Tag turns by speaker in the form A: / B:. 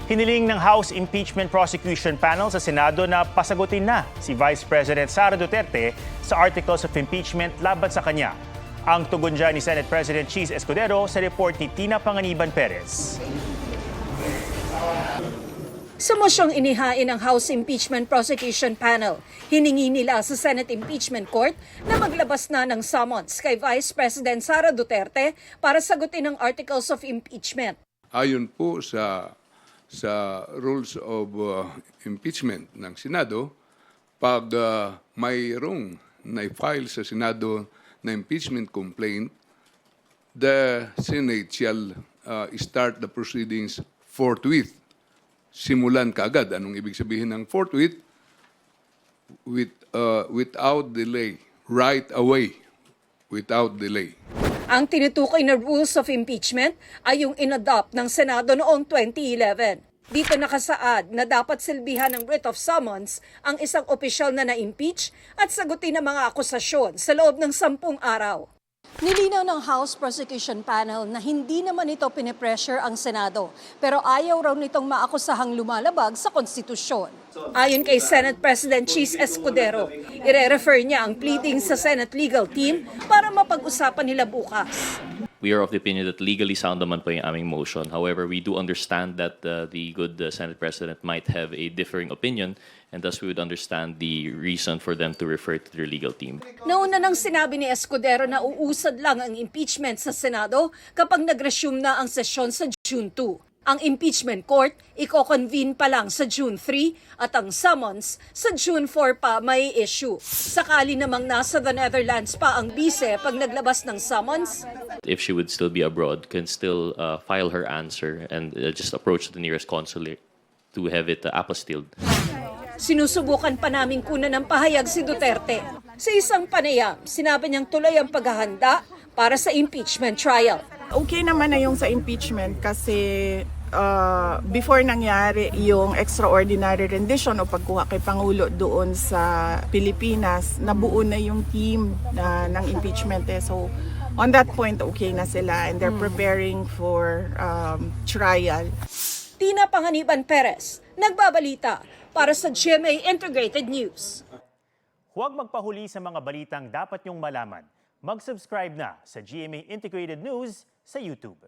A: Hiniling ng House Impeachment Prosecution Panel sa Senado na pasagutin na si Vice President Sara Duterte sa Articles of Impeachment laban sa kanya. Ang tugon dyan ni Senate President Cheese Escudero sa report ni Tina Panganiban Perez.
B: Sa mosyong inihain ng House Impeachment Prosecution Panel, hiningi nila sa Senate Impeachment Court na maglabas na ng summons kay Vice President Sara Duterte para sagutin ang Articles of Impeachment.
C: Ayon po sa rules of impeachment ng Senado, pag mayroong na-file sa Senado na impeachment complaint, the Senate shall start the proceedings forthwith. Simulan kaagad. Anong ibig sabihin ng forthwith? Without delay. Right away. Without delay.
B: Ang tinutukoy na rules of impeachment ay yung inadopt ng Senado noong 2011. Dito nakasaad na dapat silbihan ng writ of summons ang isang opisyal na na-impeach at sagutin ang mga akusasyon sa loob ng 10 araw. Nilinaw ng House Prosecution Panel na hindi naman ito pinipressure ang Senado, pero ayaw raw nitong maakusahang lumalabag sa konstitusyon. Ayon kay Senate President Cheese Escudero, ire-refer niya ang pleading sa Senate legal team para mapag-usapan nila bukas.
D: We are of the opinion that legally sound naman po yung aming motion. However, we do understand that the good Senate President might have a differing opinion, and thus we would understand the reason for them to refer to their legal team.
B: Nauna nang sinabi ni Escudero na uusad lang ang impeachment sa Senado kapag nag-resume na ang sesyon sa June 2. Ang impeachment court, iko-convene pa lang sa June 3 at ang summons sa June 4 pa may issue. Sakali namang nasa the Netherlands pa ang bise pag naglabas ng summons,
D: If she would still be abroad, can still file her answer and just approach the nearest consulate to have it apostilled.
B: sinusubukan pa namin kunan ng pahayag si Duterte. Sa isang panayam, sinabi niyang tuloy ang paghahanda para sa impeachment trial.
E: Okay naman na yung sa impeachment kasi before nangyari yung extraordinary rendition o pagkuha kay Pangulo doon sa Pilipinas, nabuo na yung team ng impeachment. So on that point, okay na sila and they're preparing for trial.
B: Tina Panganiban Perez, nagbabalita para sa GMA Integrated News.
A: Huwag magpahuli sa mga balitang dapat niyong malaman. Mag-subscribe na sa GMA Integrated News sa YouTube.